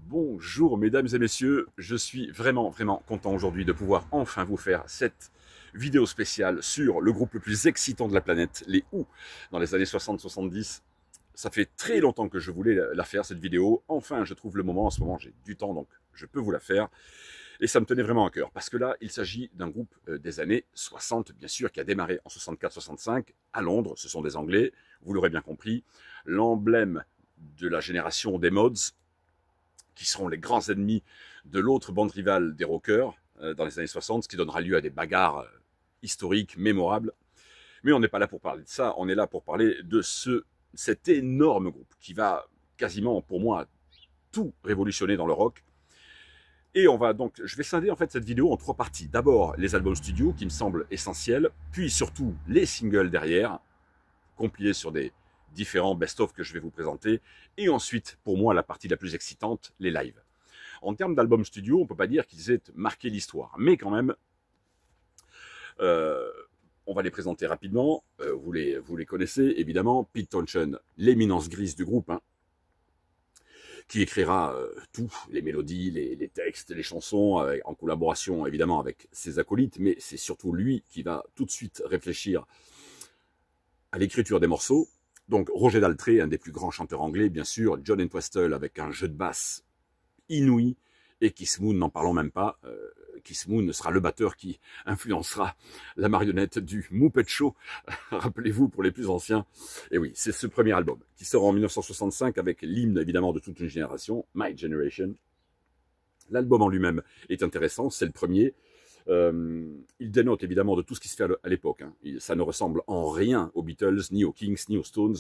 Bonjour mesdames et messieurs, je suis vraiment content aujourd'hui de pouvoir enfin vous faire cette vidéo spéciale sur le groupe le plus excitant de la planète, les Who, dans les années 60-70. Ça fait très longtemps que je voulais la faire cette vidéo, enfin je trouve le moment, en ce moment j'ai du temps donc je peux vous la faire. Et ça me tenait vraiment à cœur, parce que là, il s'agit d'un groupe des années 60, bien sûr, qui a démarré en 64-65 à Londres. Ce sont des Anglais, vous l'aurez bien compris. L'emblème de la génération des Mods, qui seront les grands ennemis de l'autre bande rivale des rockers dans les années 60, ce qui donnera lieu à des bagarres historiques, mémorables. Mais on n'est pas là pour parler de ça, on est là pour parler de cet énorme groupe qui va quasiment, pour moi, tout révolutionner dans le rock. Et on va donc, je vais scinder en fait cette vidéo en trois parties. D'abord les albums studio qui me semblent essentiels, puis surtout les singles derrière, compilés sur des différents best-of que je vais vous présenter, et ensuite pour moi la partie la plus excitante, les lives. En termes d'albums studio, on ne peut pas dire qu'ils aient marqué l'histoire, mais quand même, on va les présenter rapidement. Vous les connaissez évidemment, Pete Townshend, l'éminence grise du groupe, hein, qui écrira tout, les mélodies, les textes, les chansons, en collaboration évidemment avec ses acolytes, mais c'est surtout lui qui va tout de suite réfléchir à l'écriture des morceaux. Donc Roger Daltrey, un des plus grands chanteurs anglais, bien sûr, John Entwistle avec un jeu de basse inouï, et Keith Moon, n'en parlons même pas. Keith Moon sera le batteur qui influencera la marionnette du Muppet Show, rappelez-vous pour les plus anciens. Et oui, c'est ce premier album qui sort en 1965 avec l'hymne évidemment de toute une génération, My Generation. L'album en lui-même est intéressant, c'est le premier. Il dénote évidemment de tout ce qui se fait à l'époque. Hein. Ça ne ressemble en rien aux Beatles, ni aux Kings, ni aux Stones.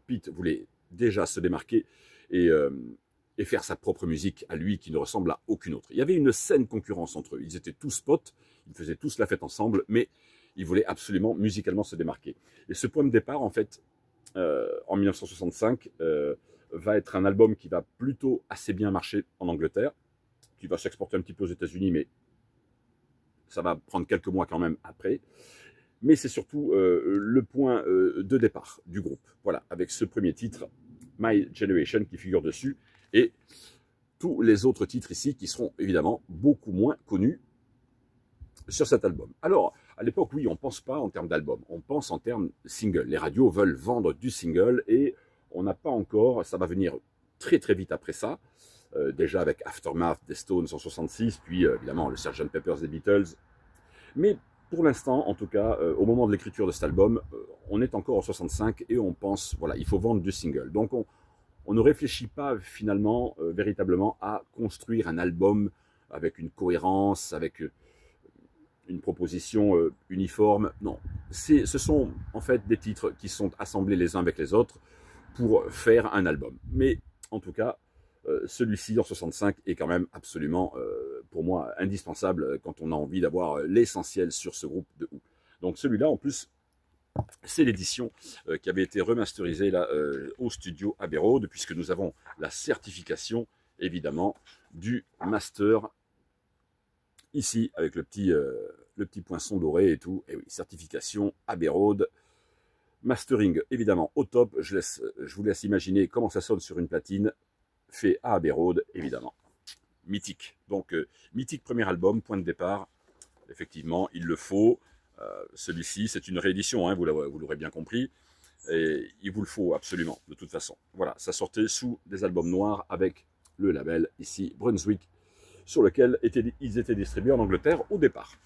Pete voulait déjà se démarquer et faire sa propre musique à lui qui ne ressemble à aucune autre. Il y avait une saine concurrence entre eux. Ils étaient tous potes, ils faisaient tous la fête ensemble, mais ils voulaient absolument musicalement se démarquer. Et ce point de départ, en fait, en 1965, va être un album qui va plutôt assez bien marcher en Angleterre, qui va s'exporter un petit peu aux États-Unis, mais ça va prendre quelques mois quand même après. Mais c'est surtout le point de départ du groupe. Voilà, avec ce premier titre, My Generation, qui figure dessus, et tous les autres titres ici qui seront évidemment beaucoup moins connus sur cet album. Alors, à l'époque, oui, on ne pense pas en termes d'album, on pense en termes single. Les radios veulent vendre du single et on n'a pas encore, ça va venir très vite après ça, déjà avec Aftermath des Stones en 66, puis évidemment le Sgt Pepper's des Beatles. Mais pour l'instant, en tout cas, au moment de l'écriture de cet album, on est encore en 65 et on pense, voilà, il faut vendre du single. Donc on ne réfléchit pas finalement véritablement à construire un album avec une cohérence, avec une proposition uniforme. Non, ce sont en fait des titres qui sont assemblés les uns avec les autres pour faire un album. Mais en tout cas, celui-ci en 65 est quand même absolument, pour moi, indispensable quand on a envie d'avoir l'essentiel sur ce groupe de Who. Donc celui-là, en plus, c'est l'édition qui avait été remasterisée là, au studio Abbey Road, puisque nous avons la certification, évidemment, du master, ici, avec le petit poinçon doré et tout. Et oui, certification Abbey Road, mastering, évidemment, au top. Je vous laisse imaginer comment ça sonne sur une platine, fait à Abbey Road, évidemment. Mythique. Donc, mythique premier album, point de départ. Effectivement, il le faut. Celui-ci, c'est une réédition, hein, vous l'aurez bien compris, et il vous le faut absolument, de toute façon. Voilà, ça sortait sous des albums noirs avec le label ici, Brunswick, sur lequel ils étaient distribués en Angleterre au départ.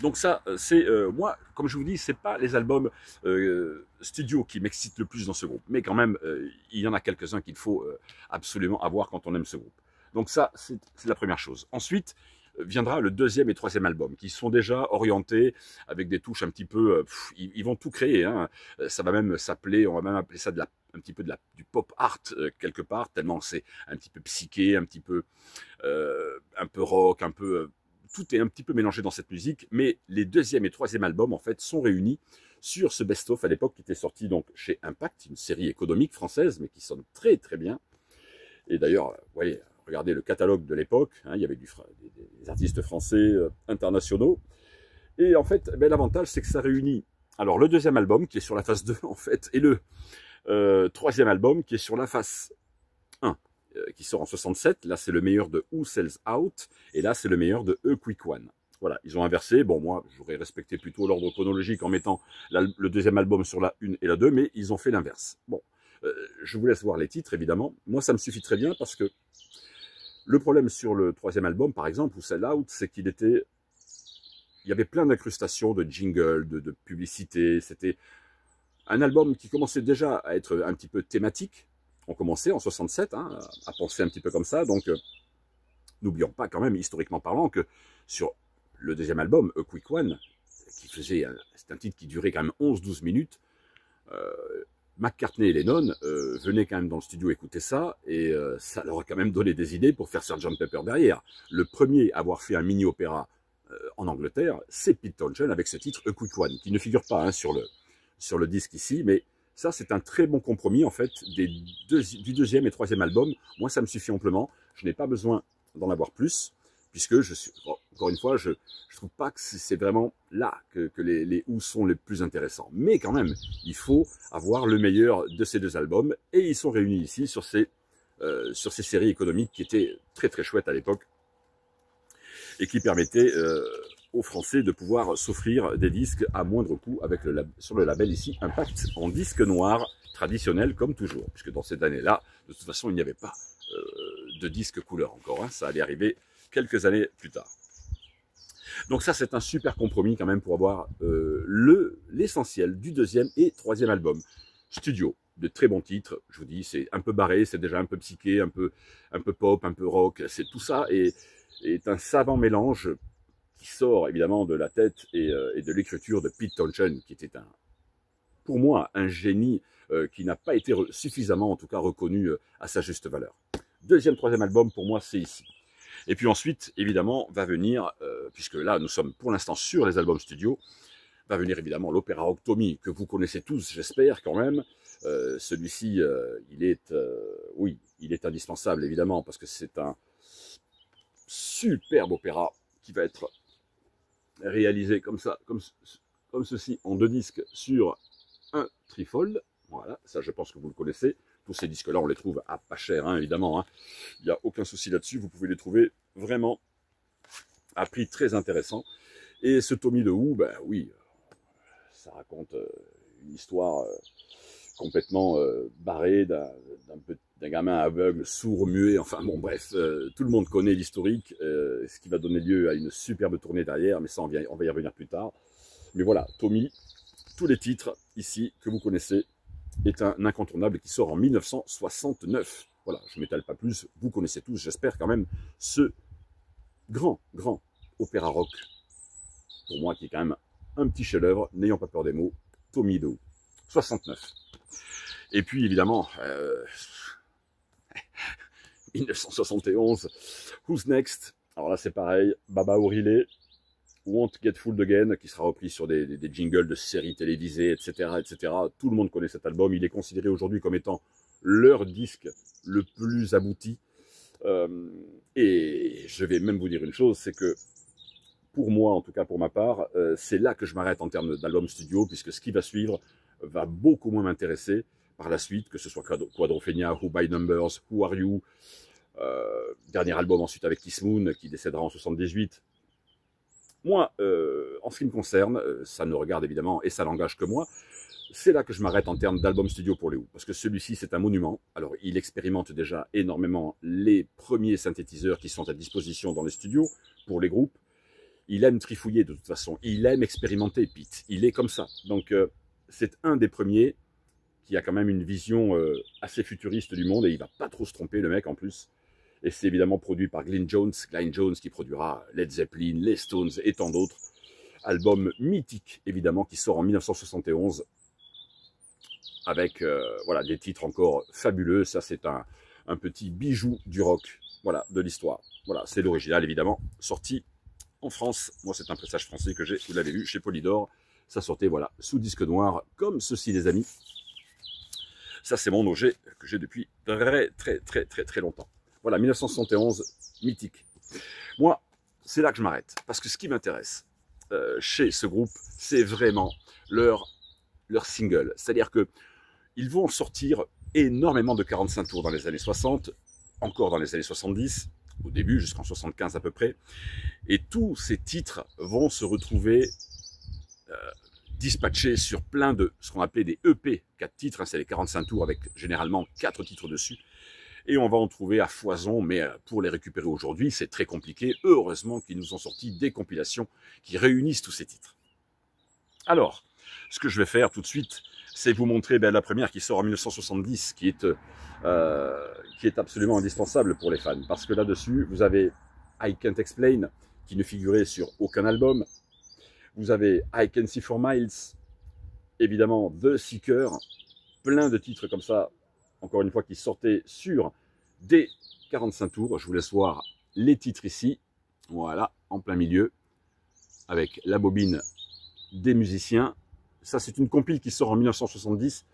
Donc ça, c'est moi, comme je vous dis, c'est pas les albums studio qui m'excitent le plus dans ce groupe, mais quand même, il y en a quelques-uns qu'il faut absolument avoir quand on aime ce groupe. Donc ça, c'est la première chose. Ensuite, viendra le deuxième et troisième album, qui sont déjà orientés avec des touches un petit peu, ils vont tout créer, hein. Ça va même s'appeler, on va même appeler ça un petit peu du pop art quelque part, tellement c'est un petit peu psyché, un peu rock, tout est un petit peu mélangé dans cette musique, mais les deuxième et troisième albums en fait sont réunis sur ce best-of à l'époque qui était sorti donc chez Impact, une série économique française, mais qui sonne très bien. Et d'ailleurs, vous voyez, regardez le catalogue de l'époque, hein, il y avait des artistes français internationaux. Et en fait, ben, l'avantage, c'est que ça réunit alors le deuxième album, qui est sur la face 2, en fait, et le troisième album, qui est sur la face 1. qui sort en 67. Là, c'est le meilleur de Who Sells Out, et là, c'est le meilleur de A Quick One. Voilà, ils ont inversé. Bon, moi, j'aurais respecté plutôt l'ordre chronologique en mettant le deuxième album sur la 1 et la 2, mais ils ont fait l'inverse. Bon, je vous laisse voir les titres, évidemment. Moi, ça me suffit très bien parce que le problème sur le troisième album, par exemple, Who Sells Out, c'est qu'il était... Il y avait plein d'incrustations, de jingles, de publicités. C'était un album qui commençait déjà à être un petit peu thématique. On commençait en 67 hein, à penser un petit peu comme ça. Donc, n'oublions pas quand même, historiquement parlant, que sur le deuxième album, A Quick One, c'est un titre qui durait quand même 11-12 minutes, McCartney et Lennon venaient quand même dans le studio écouter ça, et ça leur a quand même donné des idées pour faire Sgt Pepper derrière. Le premier à avoir fait un mini-opéra en Angleterre, c'est Pete Townshend avec ce titre A Quick One, qui ne figure pas hein, sur le disque ici, mais ça c'est un très bon compromis en fait du deuxième et troisième album. Moi ça me suffit amplement, je n'ai pas besoin d'en avoir plus, puisque je suis, encore une fois, je trouve pas que c'est vraiment là que les Who sont les plus intéressants. Mais quand même, il faut avoir le meilleur de ces deux albums, et ils sont réunis ici sur ces séries économiques qui étaient très très chouettes à l'époque, et qui permettaient aux Français de pouvoir s'offrir des disques à moindre coût avec sur le label ici Impact en disque noir traditionnel comme toujours, puisque dans cette année-là, de toute façon, il n'y avait pas de disque couleur encore, hein, ça allait arriver quelques années plus tard. Donc ça, c'est un super compromis quand même pour avoir l'essentiel du deuxième et troisième album. Studio, de très bons titres, je vous dis, c'est un peu barré, c'est déjà un peu psyché, un peu pop, un peu rock, c'est tout ça est un savant mélange qui sort évidemment de la tête et de l'écriture de Pete Townshend, qui était pour moi un génie qui n'a pas été suffisamment en tout cas reconnu à sa juste valeur. Deuxième, troisième album pour moi c'est ici. Et puis ensuite évidemment va venir, puisque là nous sommes pour l'instant sur les albums studio, va venir évidemment l'opéra rock Tommy, que vous connaissez tous j'espère quand même. Celui-ci oui, il est indispensable évidemment parce que c'est un superbe opéra qui va être réalisé comme ça, comme ceci, en deux disques sur un trifold. Voilà, ça je pense que vous le connaissez. Tous ces disques-là, on les trouve à pas cher, hein, évidemment. Hein. Il n'y a aucun souci là-dessus. Vous pouvez les trouver vraiment à prix très intéressant. Et ce Tommy de Who, ben oui, ça raconte une histoire complètement barrée d'un gamin aveugle, sourd, muet, enfin bon bref, tout le monde connaît l'historique, ce qui va donner lieu à une superbe tournée derrière, mais ça on va y revenir plus tard. Mais voilà, Tommy, tous les titres ici que vous connaissez, est un incontournable qui sort en 1969. Voilà, je ne m'étale pas plus, vous connaissez tous, j'espère quand même, ce grand opéra rock, pour moi qui est quand même un petit chef-d'œuvre, n'ayant pas peur des mots, Tommy de Who, 69. Et puis évidemment, 1971, Who's Next? Alors là c'est pareil, Baba O'Riley, Won't Get Fooled Again, qui sera repris sur des jingles de séries télévisées, etc., etc. Tout le monde connaît cet album, il est considéré aujourd'hui comme étant leur disque le plus abouti. Et je vais même vous dire une chose, c'est que pour moi, en tout cas pour ma part, c'est là que je m'arrête en termes d'album studio, puisque ce qui va suivre va beaucoup moins m'intéresser par la suite, que ce soit Quadrophenia, Who by Numbers, Who Are You, dernier album ensuite avec Kiss Moon, qui décédera en 78. Moi, en ce qui me concerne, ça ne regarde évidemment et ça n'engage que moi, c'est là que je m'arrête en termes d'album studio pour les Who, parce que celui-ci c'est un monument. Alors il expérimente déjà énormément les premiers synthétiseurs qui sont à disposition dans les studios pour les groupes. Il aime trifouiller de toute façon, il aime expérimenter Pete, il est comme ça. Donc c'est un des premiers qui a quand même une vision assez futuriste du monde et il va pas trop se tromper le mec en plus. Et c'est évidemment produit par Glyn Jones qui produira Led Zeppelin, les Stones et tant d'autres. Album mythique évidemment qui sort en 1971 avec voilà, des titres encore fabuleux. Ça c'est un petit bijou du rock, voilà, de l'histoire. Voilà, c'est l'original évidemment, sorti en France. Moi c'est un pressage français que j'ai, vous l'avez vu, chez Polydor. Ça sortait voilà, sous disque noir, comme ceci les amis. Ça c'est mon objet que j'ai depuis très longtemps. Voilà, 1971, mythique. Moi, c'est là que je m'arrête. Parce que ce qui m'intéresse chez ce groupe, c'est vraiment leur single. C'est-à-dire que ils vont sortir énormément de 45 tours dans les années 60. encore dans les années 70, au début, jusqu'en 75 à peu près. Et tous ces titres vont se retrouver dispatchés sur plein de ce qu'on appelait des EP, 4 titres, hein, c'est les 45 tours avec généralement 4 titres dessus. Et on va en trouver à foison, mais pour les récupérer aujourd'hui, c'est très compliqué. Heureusement qu'ils nous ont sorti des compilations qui réunissent tous ces titres. Alors, ce que je vais faire tout de suite, c'est vous montrer la première qui sort en 1970, qui est absolument indispensable pour les fans. Parce que là-dessus, vous avez I Can't Explain, qui ne figurait sur aucun album. Vous avez I Can See for Miles, évidemment The Seeker, plein de titres comme ça, encore une fois, qui sortaient sur des 45 tours. Je vous laisse voir les titres ici. Voilà, en plein milieu, avec la bobine des musiciens. Ça, c'est une compile qui sort en 1970.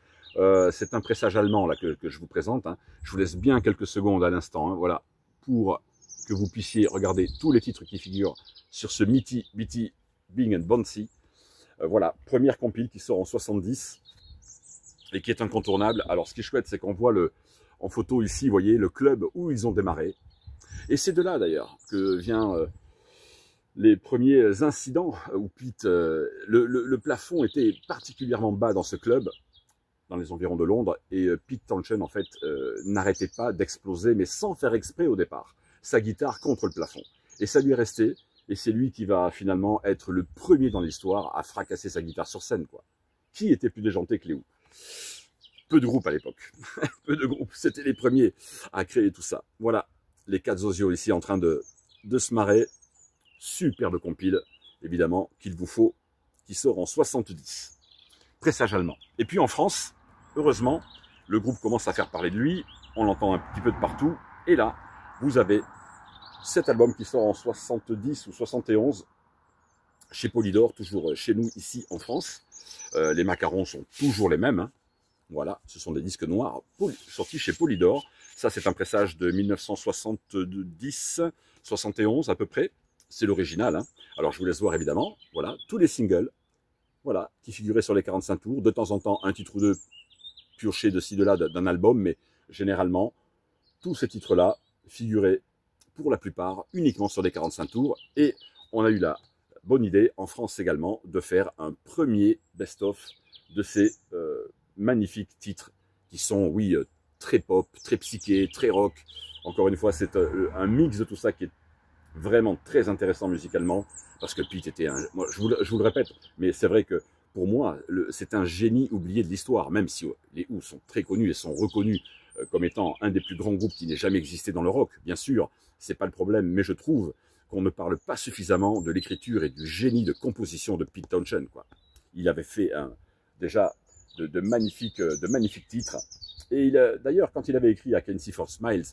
C'est un pressage allemand là, que je vous présente. Hein. Je vous laisse bien quelques secondes à l'instant. Hein, voilà, pour que vous puissiez regarder tous les titres qui figurent sur ce Mitty Bitty Bing and Bouncy. Voilà, première compile qui sort en 70 et qui est incontournable. Alors, ce qui est chouette, c'est qu'on voit en photo ici, vous voyez, le club où ils ont démarré. Et c'est de là, d'ailleurs, que vient les premiers incidents où Pete, le plafond était particulièrement bas dans ce club, dans les environs de Londres, et Pete Townshend, en fait, n'arrêtait pas d'exploser, mais sans faire exprès au départ, sa guitare contre le plafond. Et ça lui est resté, et c'est lui qui va finalement être le premier dans l'histoire à fracasser sa guitare sur scène, quoi. Qui était plus déjanté que les Who? Peu de groupes à l'époque. Peu de groupes, c'était les premiers à créer tout ça. Voilà, les 4 Ozio ici en train de se marrer. Superbe compile, évidemment, qu'il vous faut, qui sort en 70. Pressage allemand. Et puis en France, heureusement, le groupe commence à faire parler de lui. On l'entend un petit peu de partout. Et là, vous avez cet album qui sort en 70 ou 71 chez Polydor, toujours chez nous ici en France. Les macarons sont toujours les mêmes. Hein. Voilà, ce sont des disques noirs sortis chez Polydor. Ça, c'est un pressage de 1970, 71 à peu près. C'est l'original. Hein. Alors, je vous laisse voir évidemment. Voilà, tous les singles, voilà, qui figuraient sur les 45 tours. De temps en temps, un titre ou deux piochés de ci, de là d'un album, mais généralement, tous ces titres-là figuraient pour la plupart uniquement sur des 45 tours. Et on a eu la bonne idée, en France également, de faire un premier best-of de ces magnifiques titres qui sont, oui, très pop, très psyché, très rock. Encore une fois, c'est un mix de tout ça qui est vraiment très intéressant musicalement, parce que Pete était un... Moi, je vous le répète, mais c'est vrai que pour moi, c'est un génie oublié de l'histoire, même si les Who sont très connus et sont reconnus comme étant un des plus grands groupes qui n'ait jamais existé dans le rock, bien sûr, c'est pas le problème, mais je trouve qu'on ne parle pas suffisamment de l'écriture et du génie de composition de Pete Townshend, quoi. Il avait fait déjà de magnifiques titres, et d'ailleurs, quand il avait écrit I Can See for Miles,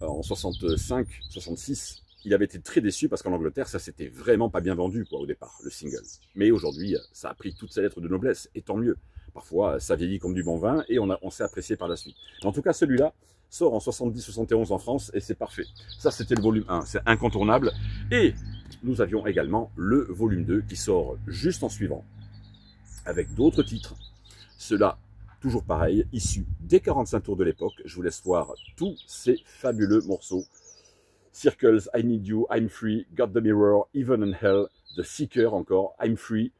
en 65, 66, il avait été très déçu parce qu'en Angleterre, ça s'était vraiment pas bien vendu, quoi, au départ, le single. Mais aujourd'hui, ça a pris toutes ses lettres de noblesse, et tant mieux. Parfois, ça vieillit comme du bon vin, et on s'est apprécié par la suite. Mais en tout cas, celui-là sort en 70-71 en France, et c'est parfait. Ça, c'était le volume 1, c'est incontournable. Et nous avions également le volume 2 qui sort juste en suivant, avec d'autres titres. Cela, toujours pareil, issus des 45 tours de l'époque. Je vous laisse voir tous ces fabuleux morceaux. Circles, I Need You, I'm Free, Got the Mirror, Even in Hell, The Seeker encore, I'm Free,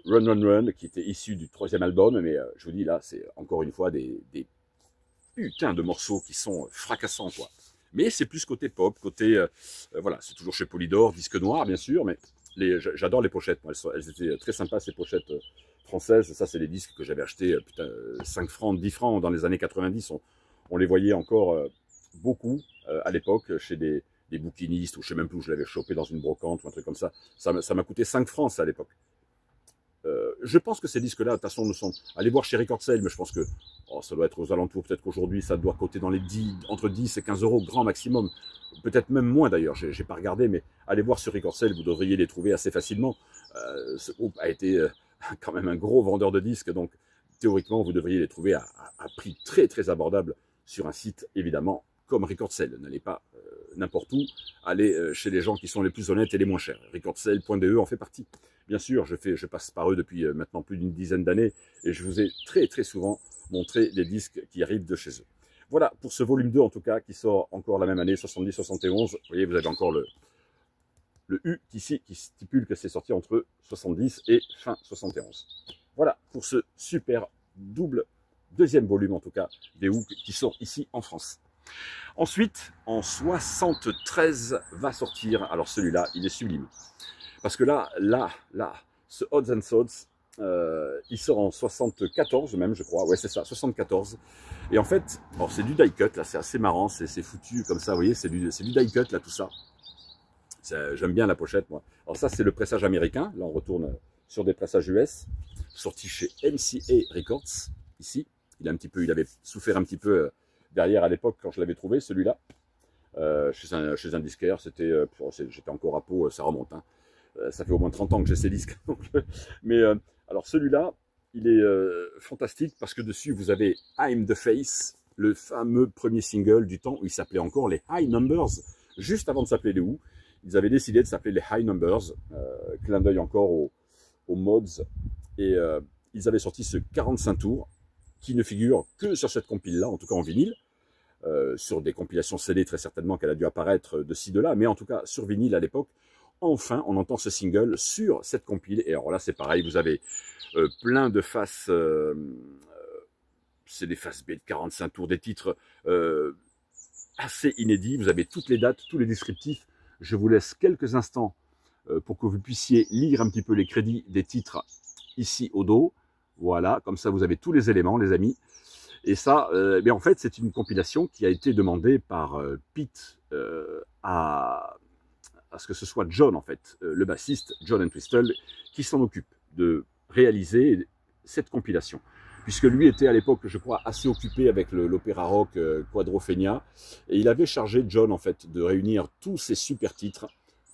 Run Run Run, qui était issu du 3e album, mais je vous dis là, c'est encore une fois des putains de morceaux qui sont fracassants, quoi. Mais c'est plus côté pop, côté, voilà, c'est toujours chez Polydor, disque noir, bien sûr, mais j'adore les pochettes, moi, elles étaient très sympas, ces pochettes françaises. Ça, c'est les disques que j'avais achetés, 5 francs, 10 francs dans les années 90, on les voyait encore beaucoup à l'époque chez des bouquinistes, ou je sais même plus où je l'avais chopé dans une brocante ou un truc comme ça. Ça m'a coûté 5 francs, ça, à l'époque. Je pense que ces disques-là, de toute façon, ne sont... Allez voir chez Record Sale, mais je pense que ça doit être aux alentours. Peut-être qu'aujourd'hui, ça doit coûter dans les entre 10 et 15 euros, grand maximum. Peut-être même moins, d'ailleurs. J'ai pas regardé, mais allez voir sur Record Sale, vous devriez les trouver assez facilement. Ce groupe a été quand même un gros vendeur de disques, donc théoriquement, vous devriez les trouver à prix très, très abordable sur un site, évidemment, comme Record Sale. N'allez pas n'importe où, allez chez les gens qui sont les plus honnêtes et les moins chers. Recordsale.de en fait partie. Bien sûr, je passe par eux depuis maintenant plus d'une dizaine d'années, et je vous ai très très souvent montré les disques qui arrivent de chez eux. Voilà, pour ce volume 2 en tout cas, qui sort encore la même année, 70-71. Vous voyez, vous avez encore le U ici, qui stipule que c'est sorti entre 70 et fin 71. Voilà, pour ce super double deuxième volume en tout cas, des Who qui sont ici en France. Ensuite, en 73 va sortir, alors celui-là, il est sublime. Parce que là, ce Odds and Sods, il sort en 74 même, je crois. Ouais, c'est ça, 74. Et en fait, c'est du die cut, là, c'est assez marrant, c'est foutu comme ça, vous voyez, c'est du die cut, là, tout ça. J'aime bien la pochette, moi. Alors ça, c'est le pressage américain. Là, on retourne sur des pressages US, sorti chez MCA Records, ici. Il avait souffert un petit peu derrière à l'époque quand je l'avais trouvé, celui-là. Chez un disquaire, j'étais encore à Pau, ça remonte, hein. Ça fait au moins 30 ans que j'ai ces disques. Mais alors celui-là, il est fantastique parce que dessus, vous avez I'm the Face, le fameux premier single du temps où il s'appelait encore les High Numbers, juste avant de s'appeler les Who. Ils avaient décidé de s'appeler les High Numbers, clin d'œil encore aux mods. Et ils avaient sorti ce 45 tours qui ne figure que sur cette compile-là, en tout cas en vinyle. Sur des compilations CD très certainement qu'elle a dû apparaître de ci, de là, mais en tout cas sur vinyle à l'époque. Enfin, on entend ce single sur cette compile. Et alors là, c'est pareil, vous avez plein de faces, c'est des faces B de 45 tours, des titres assez inédits. Vous avez toutes les dates, tous les descriptifs. Je vous laisse quelques instants pour que vous puissiez lire un petit peu les crédits des titres ici au dos. Voilà, comme ça vous avez tous les éléments, les amis. Et ça, mais en fait, c'est une compilation qui a été demandée par Pete à ce que ce soit John, en fait, le bassiste, John Entwistle, qui s'en occupe de réaliser cette compilation. Puisque lui était à l'époque, je crois, assez occupé avec l'opéra rock Quadrophenia. Et il avait chargé John, en fait, de réunir tous ces super titres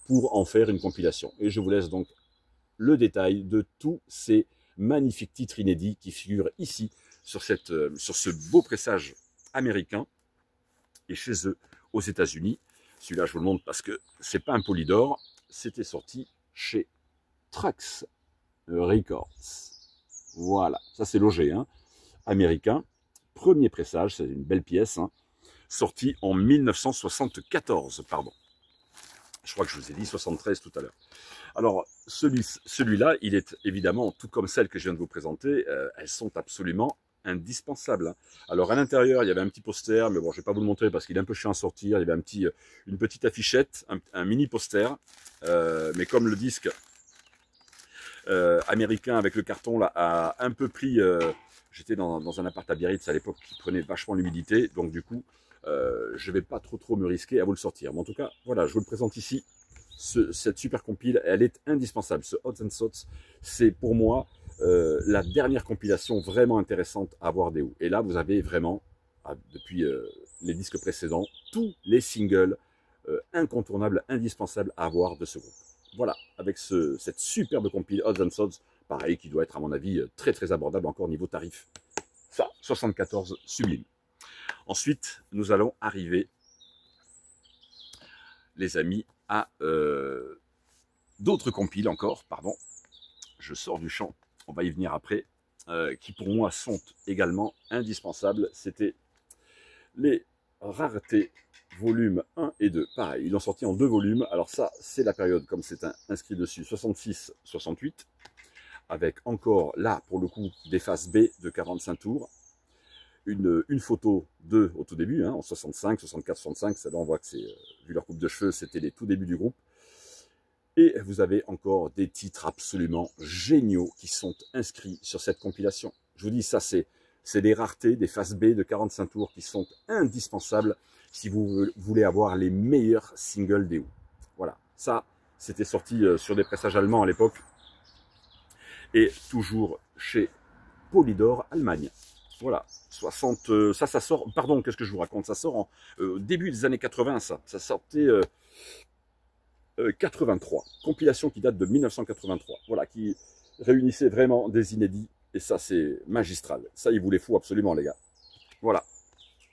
pour en faire une compilation. Et je vous laisse donc le détail de tous ces magnifiques titres inédits qui figurent ici, sur ce beau pressage américain, et chez eux, aux États-Unis. Celui-là, je vous le montre parce que c'est pas un Polydor, c'était sorti chez Trax Records. Voilà, ça c'est logé, hein, américain. Premier pressage, c'est une belle pièce, hein, sorti en 1974, pardon. Je crois que je vous ai dit 73 tout à l'heure. Alors, celui-là, il est évidemment, tout comme celle que je viens de vous présenter, elles sont absolument indispensables, hein. Alors, à l'intérieur, il y avait un petit poster, mais bon, je ne vais pas vous le montrer parce qu'il est un peu chiant à sortir. Il y avait une petite affichette, un mini poster, mais comme le disque américain avec le carton là a un peu pris... J'étais dans un appart à Biarritz à l'époque qui prenait vachement l'humidité, donc du coup, je ne vais pas trop me risquer à vous le sortir. Mais en tout cas, voilà, je vous le présente ici. Cette super compile, elle est indispensable. Ce Odds and Sods, c'est pour moi la dernière compilation vraiment intéressante à avoir des Who. Et là, vous avez vraiment, depuis les disques précédents, tous les singles incontournables, indispensables à avoir de ce groupe. Voilà, avec cette superbe compile Odds and Sods, pareil, qui doit être à mon avis très abordable encore niveau tarif. Ça, 74, sublime. Ensuite, nous allons arriver, les amis, à d'autres compiles encore, pardon. Je sors du champ, on va y venir après, qui pour moi sont également indispensables. C'était les raretés volumes 1 et 2. Pareil, ils ont sorti en 2 volumes. Alors ça, c'est la période, comme c'est inscrit dessus, 66-68, avec encore, là, pour le coup, des faces B de 45 tours. Une photo d'eux au tout début, hein, en 65, 64, 65, ça là on voit que c'est, vu leur coupe de cheveux, c'était les tout débuts du groupe. Et vous avez encore des titres absolument géniaux qui sont inscrits sur cette compilation. Je vous dis, ça c'est des raretés, des faces B de 45 tours qui sont indispensables si vous voulez avoir les meilleurs singles des Who. Voilà, ça c'était sorti sur des pressages allemands à l'époque et toujours chez Polydor Allemagne. Voilà, 60, ça sort, pardon, qu'est-ce que je vous raconte, ça sort en début des années 80, ça sortait 83, compilation qui date de 1983, voilà, qui réunissait vraiment des inédits, et ça c'est magistral, ça il vous les faut absolument les gars. Voilà,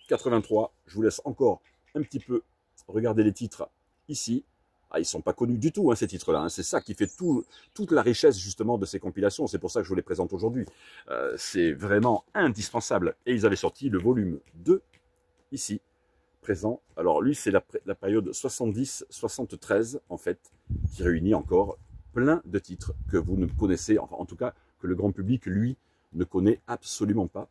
83, je vous laisse encore un petit peu regarder les titres ici. Ah, ils ne sont pas connus du tout, hein, ces titres-là. Hein. C'est ça qui fait toute la richesse justement de ces compilations. C'est pour ça que je vous les présente aujourd'hui. C'est vraiment indispensable. Et ils avaient sorti le volume 2 ici, présent. Alors lui, c'est la période 70-73, en fait, qui réunit encore plein de titres que vous ne connaissez, enfin en tout cas, que le grand public, lui, ne connaît absolument pas,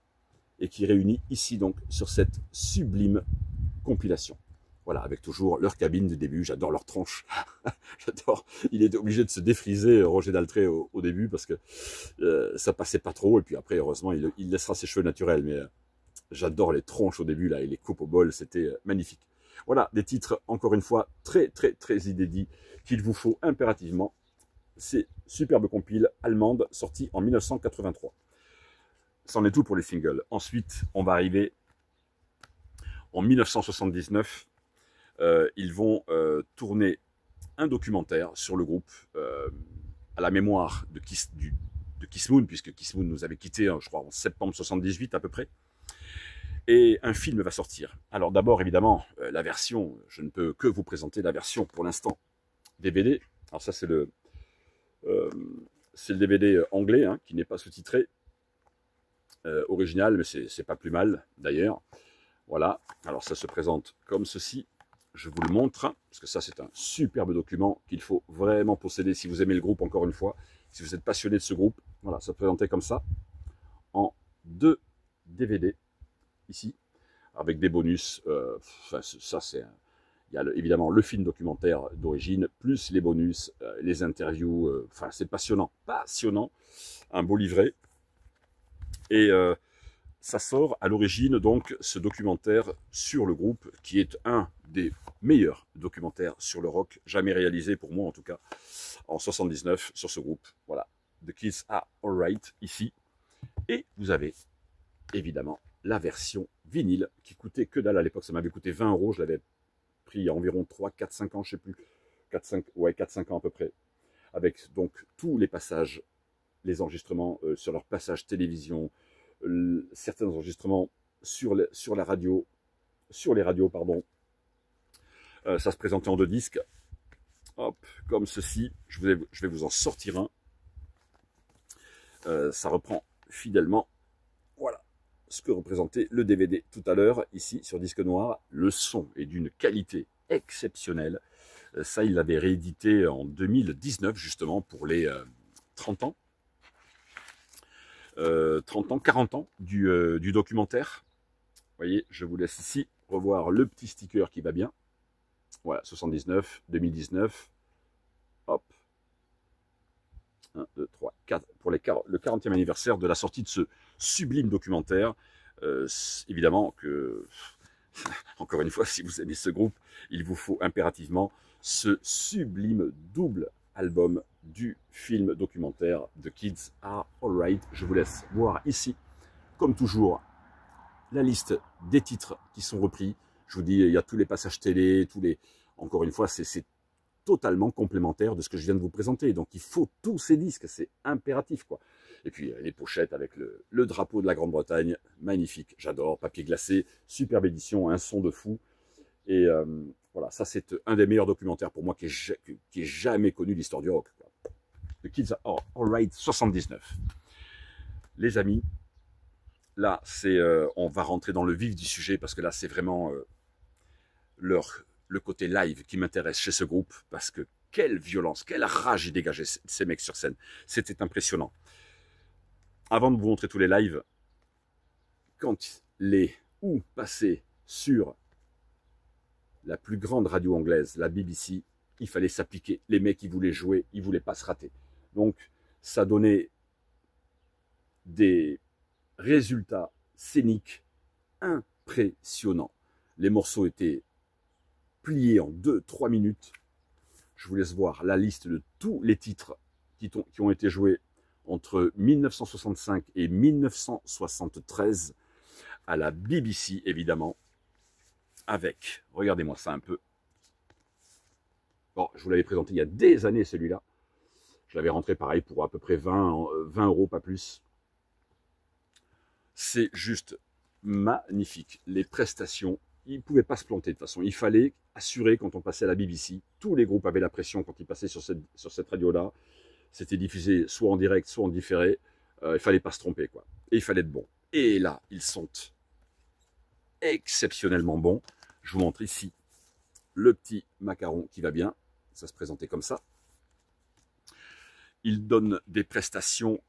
et qui réunit ici, donc, sur cette sublime compilation. Voilà, avec toujours leur cabine du début, j'adore leur tronche, j'adore, il est obligé de se défriser, Roger Daltrey, au début, parce que ça passait pas trop, et puis après, heureusement, il laissera ses cheveux naturels, mais j'adore les tronches au début, là, et les coupes au bol, c'était magnifique. Voilà, des titres, encore une fois, très, très, très inédits, qu'il vous faut impérativement. C'est superbe compile allemande, sortie en 1983. C'en est tout pour les singles. Ensuite, on va arriver en 1979. Ils vont tourner un documentaire sur le groupe à la mémoire de Kiss Moon, puisque Kiss Moon nous avait quittés, je crois, en septembre 78 à peu près. Et un film va sortir. Alors d'abord, évidemment, la version, je ne peux que vous présenter la version pour l'instant DVD. Alors ça, c'est le DVD anglais, hein, qui n'est pas sous-titré. Original, mais c'est pas plus mal d'ailleurs. Voilà, alors ça se présente comme ceci. Je vous le montre, parce que ça c'est un superbe document qu'il faut vraiment posséder si vous aimez le groupe, encore une fois, si vous êtes passionné de ce groupe. Voilà, ça se présentait comme ça, en 2 DVD, ici, avec des bonus. Ça c'est... Il y a évidemment le film documentaire d'origine, plus les bonus, les interviews. Enfin, c'est passionnant, passionnant. Un beau livret. Et ça sort à l'origine, donc, ce documentaire sur le groupe, qui est un des meilleurs documentaires sur le rock, jamais réalisé, pour moi en tout cas, en 79, sur ce groupe. Voilà, The Kids Are Alright, ici. Et vous avez, évidemment, la version vinyle, qui coûtait que dalle à l'époque. Ça m'avait coûté 20 €, je l'avais pris il y a environ 3, 4, 5 ans, je sais plus. 4-5 ans à peu près. Avec donc tous les passages, les enregistrements sur leur passage télévision, certains enregistrements sur la radio, sur les radios, pardon. Ça se présentait en 2 disques. Hop, comme ceci. Je vais vous en sortir un. Ça reprend fidèlement, voilà, ce que représentait le DVD tout à l'heure, ici, sur disque noir. Le son est d'une qualité exceptionnelle. Ça, il l'avait réédité en 2019, justement, pour les 30 ans. 30 ans, 40 ans du documentaire. Vous voyez, je vous laisse ici revoir le petit sticker qui va bien. Voilà, 79, 2019. Hop. 1, 2, 3, 4. Pour le 40e anniversaire de la sortie de ce sublime documentaire. Évidemment que, encore une fois, si vous aimez ce groupe, il vous faut impérativement ce sublime double album du film documentaire The Kids Are Alright. Je vous laisse voir ici, comme toujours, la liste des titres qui sont repris. Je vous dis, il y a tous les passages télé, encore une fois, c'est totalement complémentaire de ce que je viens de vous présenter. Donc il faut tous ces disques, c'est impératif, quoi. Et puis les pochettes avec le drapeau de la Grande-Bretagne, magnifique, j'adore, papier glacé, superbe édition, un son de fou. Et voilà, ça c'est un des meilleurs documentaires pour moi qui est jamais connu l'histoire du rock, quoi. The Kids Are Alright 79. Les amis, là c'est, on va rentrer dans le vif du sujet parce que là c'est vraiment le côté live qui m'intéresse chez ce groupe, parce que quelle violence, quelle rage ils dégageaient ces mecs sur scène. C'était impressionnant. Avant de vous montrer tous les lives, quand les Who passaient sur la plus grande radio anglaise, la BBC, il fallait s'appliquer. Les mecs, ils voulaient jouer, ils voulaient pas se rater. Donc, ça donnait des résultats scéniques impressionnants. Les morceaux étaient pliés en 2-3 minutes. Je vous laisse voir la liste de tous les titres qui ont été joués entre 1965 et 1973 à la BBC, évidemment, avec, regardez-moi ça un peu. Bon, je vous l'avais présenté il y a des années, celui-là. Je l'avais rentré pareil pour à peu près 20 €, pas plus. C'est juste magnifique. Les prestations, ils ne pouvaient pas se planter de toute façon. Il fallait assurer quand on passait à la BBC. Tous les groupes avaient la pression quand ils passaient sur cette radio-là. C'était diffusé soit en direct, soit en différé. Il ne fallait pas se tromper, quoi. Et il fallait être bon. Et là, ils sont exceptionnellement bon. Je vous montre ici le petit macaron qui va bien. Ça se présentait comme ça. Il donne des prestations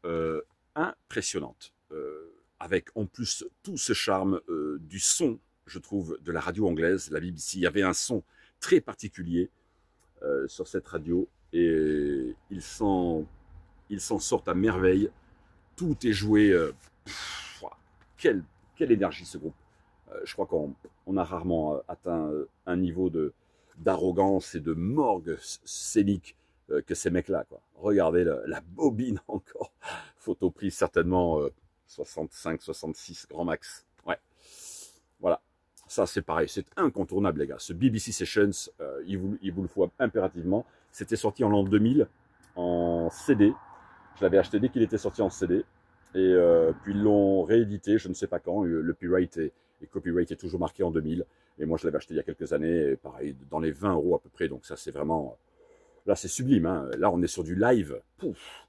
impressionnantes. Avec en plus tout ce charme du son, je trouve, de la radio anglaise, la BBC. Il y avait un son très particulier sur cette radio et ils s'en sortent à merveille. Tout est joué. Quelle énergie ce groupe. Je crois qu'on a rarement atteint un niveau d'arrogance et de morgue scénique que ces mecs-là. Regardez la bobine encore. Photo prise certainement 65, 66 grand max. Ouais. Voilà. Ça, c'est pareil. C'est incontournable, les gars. Ce BBC Sessions, il vous le faut impérativement. C'était sorti en l'an 2000 en CD. Je l'avais acheté dès qu'il était sorti en CD. Et puis ils l'ont réédité, je ne sais pas quand. Le copyright est toujours marqué en 2000. Et moi, je l'avais acheté il y a quelques années. Et pareil, dans les 20 € à peu près. Donc ça, c'est vraiment... Là, c'est sublime. Hein. Là, on est sur du live. Pouf,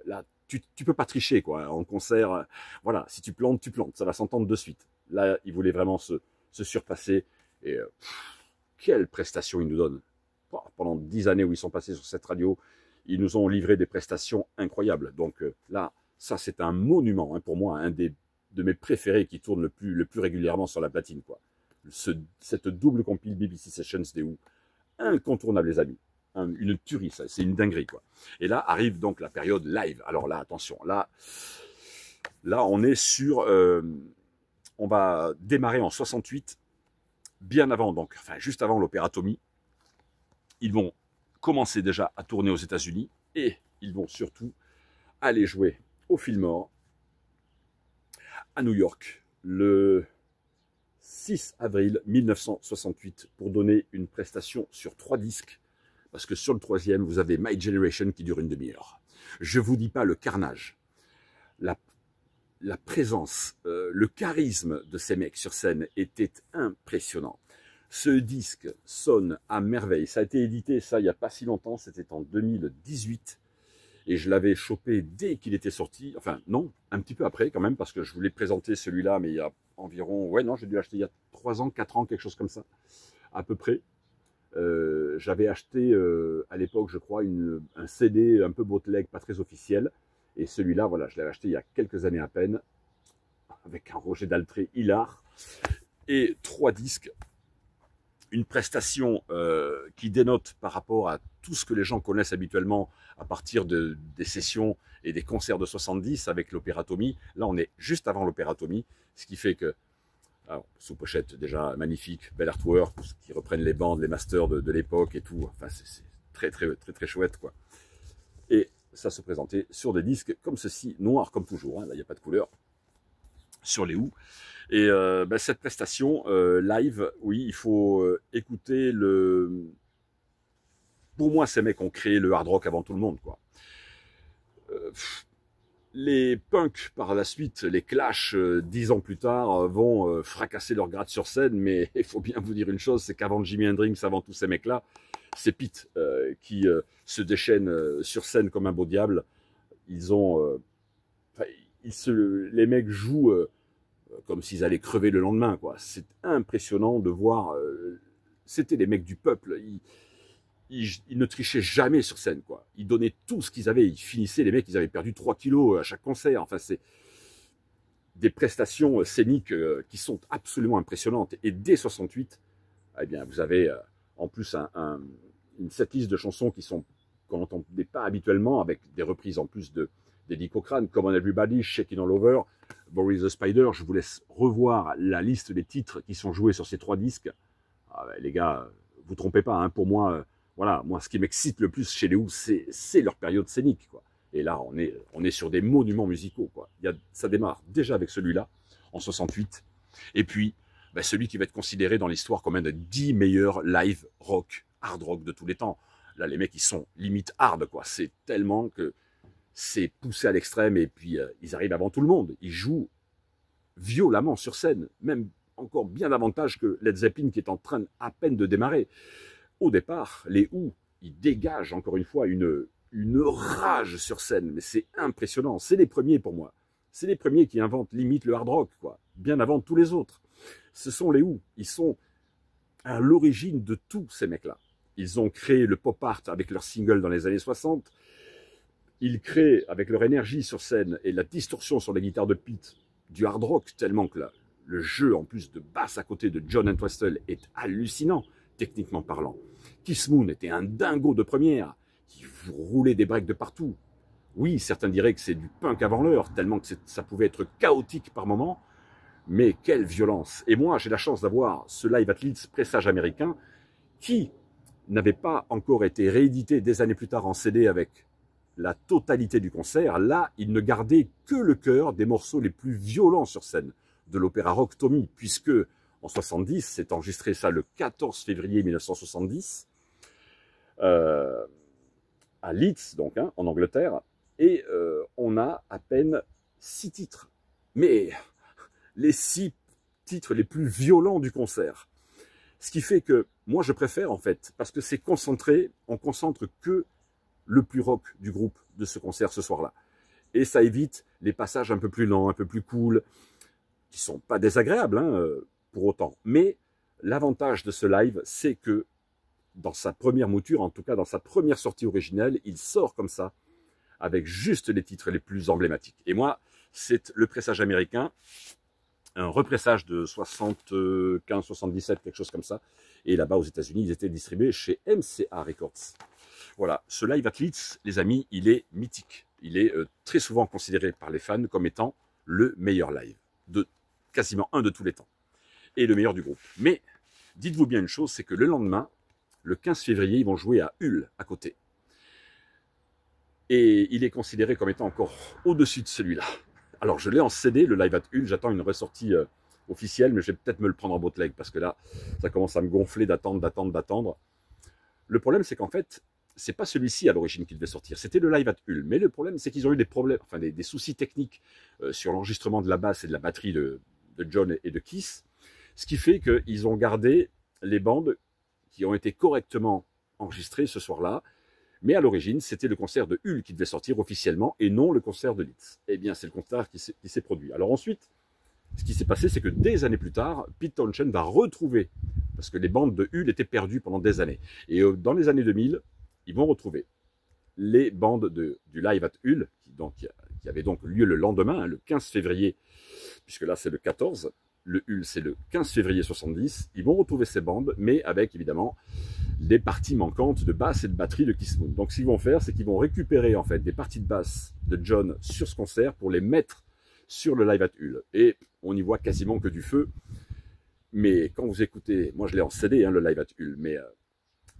là, tu peux pas tricher, quoi. En concert, voilà, si tu plantes, tu plantes. Ça va s'entendre de suite. Là, ils voulaient vraiment se surpasser. Et quelle prestation ils nous donnent. Pendant 10 années où ils sont passés sur cette radio, ils nous ont livré des prestations incroyables. Donc là, ça, c'est un monument, hein, pour moi, un de mes préférés qui tourne le plus régulièrement sur la platine, quoi. Cette double compile BBC Sessions des Who, incontournable, les amis. Une tuerie, ça, c'est une dinguerie, quoi. Et là arrive donc la période live. Alors là, attention, là on est sur... on va démarrer en 68, bien avant, donc, enfin, juste avant l'Opéra Tommy. Ils vont commencer déjà à tourner aux États-Unis et ils vont surtout aller jouer au Fillmore à New York le 6 avril 1968 pour donner une prestation sur 3 disques. Parce que sur le 3e, vous avez My Generation qui dure une demi-heure. Je vous dis pas le carnage, la présence, le charisme de ces mecs sur scène était impressionnant. Ce disque sonne à merveille. Ça a été édité, ça, il n'y a pas si longtemps, c'était en 2018. Et je l'avais chopé dès qu'il était sorti. Enfin, non, un petit peu après quand même, parce que je voulais présenter celui-là, mais il y a environ... Ouais, non, j'ai dû l'acheter il y a 3 ans, 4 ans, quelque chose comme ça, à peu près. J'avais acheté à l'époque, je crois, un CD un peu bootleg, pas très officiel. Et celui-là, voilà, je l'avais acheté il y a quelques années à peine, avec un Roger Daltrey hilar. Et 3 disques. Une prestation qui dénote par rapport à tout ce que les gens connaissent habituellement à partir des sessions et des concerts de 70 avec l'Opéra Tommy. Là, on est juste avant l'Opéra Tommy, ce qui fait que, alors, sous pochette déjà magnifique, bel artwork, qui reprennent les bandes, les masters de l'époque et tout. Enfin, c'est très, très, très, très chouette, quoi. Et ça se présentait sur des disques comme ceci, noirs comme toujours, hein, là, il n'y a pas de couleur, sur les Who. Et cette prestation live, oui, il faut écouter le... Pour moi, ces mecs ont créé le hard rock avant tout le monde, quoi. Les punks, par la suite, les Clash, 10 ans plus tard, vont fracasser leur grade sur scène, mais il faut bien vous dire une chose, c'est qu'avant Jimi Hendrix, avant tous ces mecs-là, c'est Pete qui se déchaîne sur scène comme un beau diable. Ils ont... les mecs jouent... comme s'ils allaient crever le lendemain, quoi. C'est impressionnant de voir... c'était les mecs du peuple. Ils ne trichaient jamais sur scène, quoi. Ils donnaient tout ce qu'ils avaient. Ils finissaient, les mecs, ils avaient perdu 3 kilos à chaque concert. Enfin, c'est des prestations scéniques qui sont absolument impressionnantes. Et dès 68, eh bien, vous avez en plus une setlist de chansons qu'on n'entendait pas habituellement, avec des reprises en plus d'Eddie Cochrane, Come On Everybody, Shakin' All Over, Boris the Spider. Je vous laisse revoir la liste des titres qui sont joués sur ces 3 disques. Ah ben, les gars, vous trompez pas, hein, pour moi, voilà, moi, ce qui m'excite le plus chez les Who, c'est leur période scénique, quoi. Et là, on est sur des monuments musicaux, quoi. Ça démarre déjà avec celui-là, en 68. Et puis, ben, celui qui va être considéré dans l'histoire comme un des 10 meilleurs live rock, hard rock de tous les temps. Là, les mecs, ils sont limite hard, quoi. C'est tellement que c'est poussé à l'extrême, et puis ils arrivent avant tout le monde. Ils jouent violemment sur scène, même encore bien davantage que Led Zeppelin qui est en train à peine de démarrer. Au départ, les Who, ils dégagent encore une fois une rage sur scène, mais c'est impressionnant. C'est les premiers pour moi. C'est les premiers qui inventent limite le hard rock, quoi, bien avant tous les autres. Ce sont les Who. Ils sont à l'origine de tous ces mecs-là. Ils ont créé le pop art avec leurs singles dans les années 60. Ils créent, avec leur énergie sur scène et la distorsion sur les guitares de Pete, du hard rock, tellement que le jeu, en plus de basse à côté de John Entwistle, est hallucinant, techniquement parlant. Kiss Moon était un dingo de première, qui roulait des breaks de partout. Oui, certains diraient que c'est du punk avant l'heure, tellement que ça pouvait être chaotique par moments, mais quelle violence. Et moi, j'ai la chance d'avoir ce Live at Leeds pressage américain, qui n'avait pas encore été réédité des années plus tard en CD avec la totalité du concert. Là, il ne gardait que le cœur des morceaux les plus violents sur scène de l'opéra rock Tommy, puisque en 70, c'est enregistré ça le 14 février 1970, à Leeds, donc, hein, en Angleterre, et on a à peine 6 titres. Mais les 6 titres les plus violents du concert. Ce qui fait que moi je préfère en fait, parce que c'est concentré, on concentre que le plus rock du groupe de ce concert ce soir-là. Et ça évite les passages un peu plus lents, un peu plus cool, qui sont pas désagréables hein, pour autant. Mais l'avantage de ce live, c'est que dans sa première mouture, en tout cas dans sa première sortie originale, il sort comme ça, avec juste les titres les plus emblématiques. Et moi, c'est le pressage américain, un repressage de 75-77, quelque chose comme ça. Et là-bas, aux États-Unis, ils étaient distribués chez MCA Records. Voilà, ce Live at Leeds, les amis, il est mythique. Il est très souvent considéré par les fans comme étant le meilleur live, de quasiment un de tous les temps, et le meilleur du groupe. Mais dites-vous bien une chose, c'est que le lendemain, le 15 février, ils vont jouer à Hull, à côté. Et il est considéré comme étant encore au-dessus de celui-là. Alors, je l'ai en CD, le Live at Hull. J'attends une ressortie officielle, mais je vais peut-être me le prendre en bootleg parce que là, ça commence à me gonfler d'attendre. Le problème, c'est qu'en fait, c'est pas celui-ci à l'origine qui devait sortir. C'était le Live at Hull. Mais le problème, c'est qu'ils ont eu des problèmes, enfin des soucis techniques sur l'enregistrement de la basse et de la batterie de John et de Kiss. Ce qui fait qu'ils ont gardé les bandes qui ont été correctement enregistrées ce soir-là. Mais à l'origine, c'était le concert de Hull qui devait sortir officiellement et non le concert de Leeds. Eh bien, c'est le contraire qui s'est produit. Alors ensuite, ce qui s'est passé, c'est que des années plus tard, Pete Townshend va retrouver, parce que les bandes de Hull étaient perdues pendant des années. Et dans les années 2000, ils vont retrouver les bandes du Live at Hull, qui avait donc lieu le lendemain, hein, le 15 février, puisque là c'est le 14, le Hull c'est le 15 février 70. Ils vont retrouver ces bandes, mais avec évidemment des parties manquantes de basse et de batterie de Kiss Moon. Donc ce qu'ils vont faire, c'est qu'ils vont récupérer en fait des parties de basse de John sur ce concert pour les mettre sur le Live at Hull. Et on n'y voit quasiment que du feu. Mais quand vous écoutez, moi je l'ai en CD, hein, le Live at Hull, mais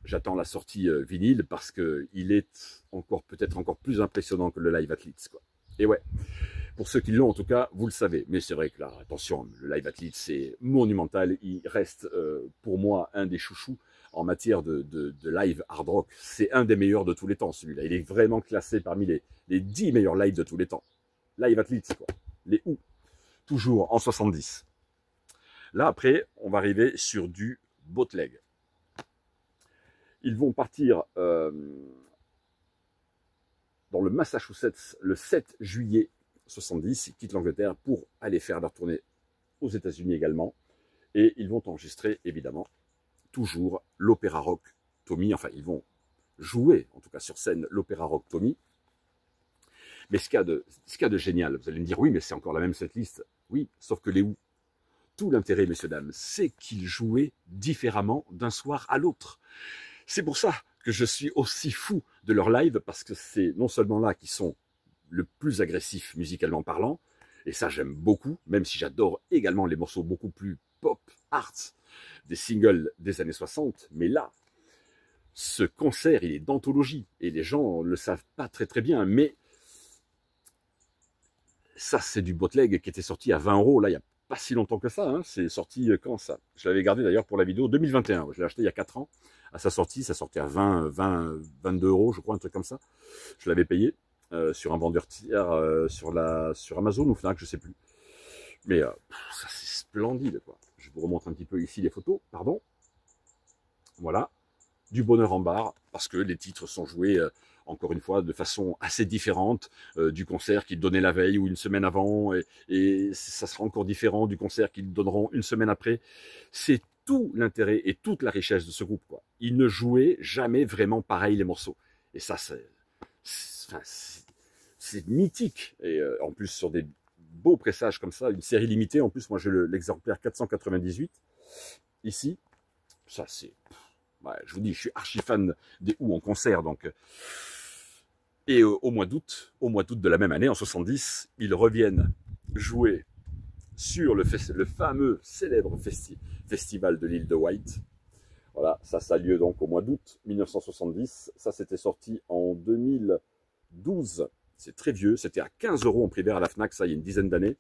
j'attends la sortie vinyle parce qu'il est peut-être encore plus impressionnant que le Live at Leeds, quoi. Et ouais, pour ceux qui l'ont en tout cas, vous le savez. Mais c'est vrai que là, attention, le Live at Leeds c'est monumental. Il reste pour moi un des chouchous en matière de live hard rock. C'est un des meilleurs de tous les temps, celui-là. Il est vraiment classé parmi les 10 meilleurs lives de tous les temps. Live at Leeds, quoi. Les Who, toujours en 70. Là, après, on va arriver sur du bootleg. Ils vont partir dans le Massachusetts le 7 juillet 70. Ils quittent l'Angleterre pour aller faire leur tournée aux États-Unis également. Et ils vont enregistrer, évidemment, toujours l'opéra rock Tommy. Enfin, ils vont jouer, en tout cas sur scène, l'opéra rock Tommy. Mais ce qu'il y a de génial, vous allez me dire, oui, mais c'est encore la même setlist. Oui, sauf que les Who, tout l'intérêt, messieurs, dames, c'est qu'ils jouaient différemment d'un soir à l'autre. C'est pour ça que je suis aussi fou de leur live, parce que c'est non seulement là qu'ils sont le plus agressifs musicalement parlant, et ça j'aime beaucoup, même si j'adore également les morceaux beaucoup plus pop, art, des singles des années 60, mais là, ce concert, il est d'anthologie, et les gens ne le savent pas très très bien, mais ça c'est du bootleg qui était sorti à 20 €, là il n'y a pas si longtemps que ça, hein. C'est sorti quand ça? Je l'avais gardé d'ailleurs pour la vidéo 2021, je l'ai acheté il y a 4 ans, à sa sortie, ça sortait à 22 €, je crois, un truc comme ça. Je l'avais payé sur un vendeur tiers, sur Amazon ou Fnac, je sais plus. Mais ça c'est splendide, quoi. Je vous remontre un petit peu ici les photos, pardon. Voilà, du bonheur en barre, parce que les titres sont joués encore une fois, de façon assez différente du concert qu'ils donnaient la veille ou une semaine avant, et ça sera encore différent du concert qu'ils donneront une semaine après. C'est tout l'intérêt et toute la richesse de ce groupe, quoi. Ils ne jouaient jamais vraiment pareil les morceaux. Et ça, c'est mythique. Et en plus, sur des beaux pressages comme ça, une série limitée, en plus, moi j'ai l'exemplaire 498, ici. Ça, c'est... Ouais, je vous dis, je suis archi fan des Who en concert, donc... Et au mois d'août de la même année, en 70, ils reviennent jouer sur le fameux célèbre festival de l'île de Wight. Voilà, ça a lieu donc au mois d'août 1970. Ça, c'était sorti en 2012. C'est très vieux, c'était à 15 € en prix vert à la Fnac, ça, il y a une dizaine d'années.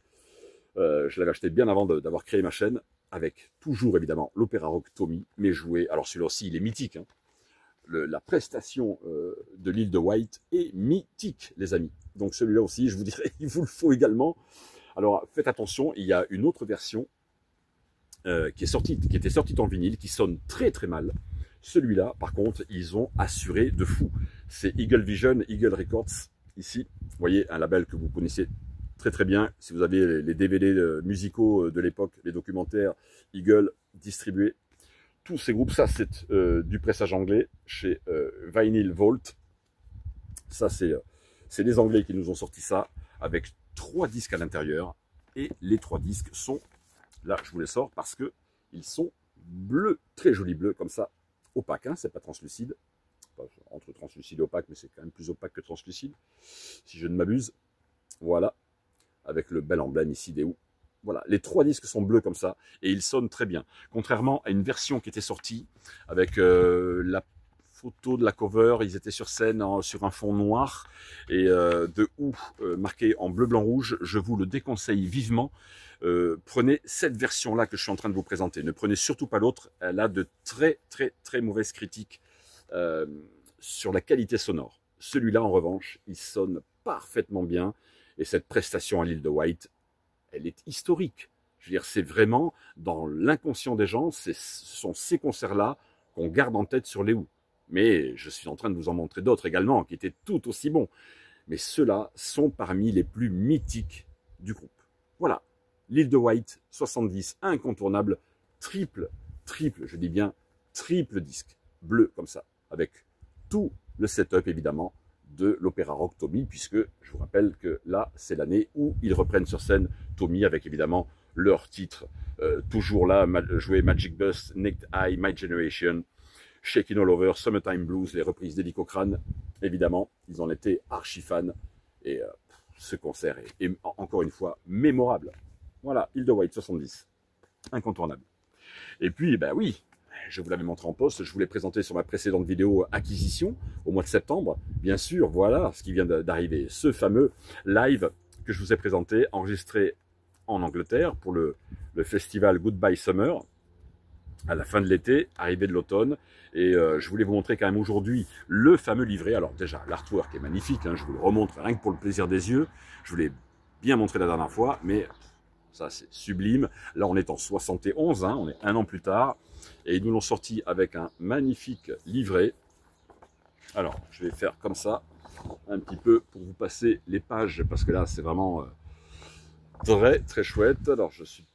Je l'avais acheté bien avant d'avoir créé ma chaîne, avec toujours évidemment l'opéra rock Tommy, mais joué, alors celui-là aussi il est mythique, hein. La prestation de l'île de Wight est mythique, les amis. Donc celui-là aussi, je vous dirais, il vous le faut également. Alors faites attention, il y a une autre version qui était sortie en vinyle, qui sonne très très mal. Celui-là, par contre, ils ont assuré de fou. C'est Eagle Vision, Eagle Records, ici. Vous voyez, un label que vous connaissez très très bien. Si vous avez les DVD musicaux de l'époque, les documentaires, Eagle distribués. Tous ces groupes, ça c'est du pressage anglais chez Vinyl Vault. Ça c'est les Anglais qui nous ont sorti ça, avec 3 disques à l'intérieur. Et les 3 disques sont, là je vous les sors parce que ils sont bleus, très jolis bleus comme ça, opaques, hein, c'est pas translucide. Enfin, entre translucide et opaque, mais c'est quand même plus opaque que translucide, si je ne m'abuse. Voilà, avec le bel emblème ici des Who. Voilà, les 3 disques sont bleus comme ça, et ils sonnent très bien. Contrairement à une version qui était sortie, avec la photo de la cover, ils étaient sur scène sur un fond noir, et de Who marqué en bleu, blanc, rouge, je vous le déconseille vivement. Prenez cette version-là que je suis en train de vous présenter. Ne prenez surtout pas l'autre, elle a de très très très mauvaises critiques sur la qualité sonore. Celui-là, en revanche, il sonne parfaitement bien, et cette prestation à l'île de Wight, elle est historique. Je veux dire, c'est vraiment dans l'inconscient des gens, ce sont ces concerts-là qu'on garde en tête sur les Who. Mais je suis en train de vous en montrer d'autres également, qui étaient tout aussi bons. Mais ceux-là sont parmi les plus mythiques du groupe. Voilà, l'île de Wight, 70, incontournable, triple, je dis bien triple disque, bleu comme ça, avec tout le setup évidemment de l'opéra rock Tommy, puisque je vous rappelle que là, c'est l'année où ils reprennent sur scène Tommy avec évidemment leur titre, toujours là, joué Magic Bus, Naked Eye, My Generation, Shaking All Over, Summertime Blues, les reprises d'Hélico Crane, évidemment, ils en étaient archi fans, et ce concert est encore une fois mémorable. Voilà, Île de Wight 70, incontournable. Et puis, ben oui, je vous l'avais montré en poste, je vous l'ai présenté sur ma précédente vidéo acquisition au mois de septembre. Bien sûr, voilà ce qui vient d'arriver, ce fameux live que je vous ai présenté, enregistré en Angleterre pour le festival Goodbye Summer, à la fin de l'été, arrivée de l'automne. Et je voulais vous montrer quand même aujourd'hui le fameux livret. Alors déjà, l'artwork est magnifique, hein, je vous le remontre rien que pour le plaisir des yeux. Je vous l'ai bien montré la dernière fois, mais ça c'est sublime. Là on est en 71, hein, on est 1 an plus tard. Et ils nous l'ont sorti avec un magnifique livret. Alors, je vais faire comme ça, un petit peu, pour vous passer les pages, parce que là, c'est vraiment très, très chouette. Alors, je suis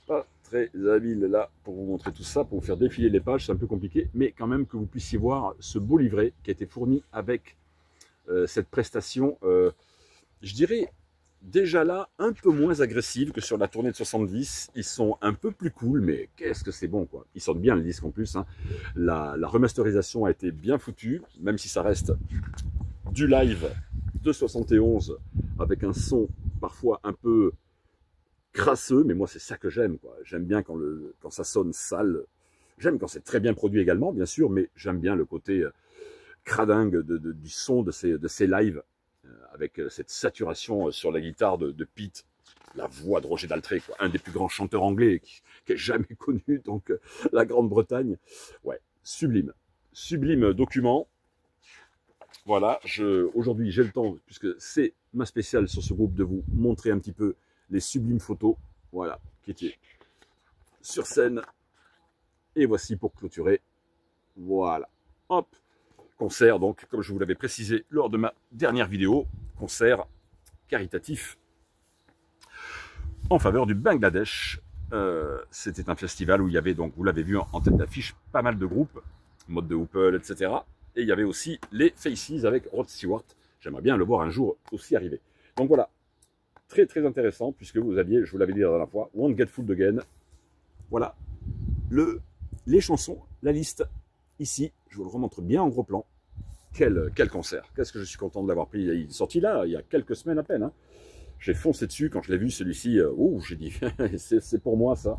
pas très habile là pour vous montrer tout ça, pour vous faire défiler les pages, c'est un peu compliqué, mais quand même que vous puissiez voir ce beau livret qui a été fourni avec cette prestation, je dirais, déjà là, un peu moins agressive que sur la tournée de 70. Ils sont un peu plus cool, mais qu'est-ce que c'est bon, quoi. Ils sortent bien, le disque en plus, hein. La remasterisation a été bien foutue, même si ça reste du live de 71, avec un son parfois un peu crasseux, mais moi c'est ça que j'aime, quoi. J'aime bien quand ça sonne sale. J'aime quand c'est très bien produit également, bien sûr, mais j'aime bien le côté cradingue du son de ces lives, avec cette saturation sur la guitare de Pete, la voix de Roger Daltrey, quoi, un des plus grands chanteurs anglais qui ait jamais connu donc la Grande-Bretagne. Ouais, sublime, sublime document. Voilà, aujourd'hui j'ai le temps, puisque c'est ma spéciale sur ce groupe, de vous montrer un petit peu les sublimes photos, voilà, qui étaient sur scène. Et voici pour clôturer, voilà, hop, Concert, donc, comme je vous l'avais précisé lors de ma dernière vidéo, concert caritatif en faveur du Bangladesh. C'était un festival où il y avait, donc, vous l'avez vu en tête d'affiche, pas mal de groupes, Mode de Hoople, etc. Et il y avait aussi les Faces avec Rod Stewart. J'aimerais bien le voir un jour aussi arriver. Donc voilà, très très intéressant, puisque vous aviez, je vous l'avais dit la dernière fois, Won't Get Fooled Again. Voilà, les chansons, la liste, ici, je vous le remontre bien en gros plan. Quel concert, qu'est-ce que je suis content de l'avoir pris. Il est sorti là, il y a quelques semaines à peine. Hein. J'ai foncé dessus quand je l'ai vu, celui-ci, j'ai dit, c'est pour moi ça,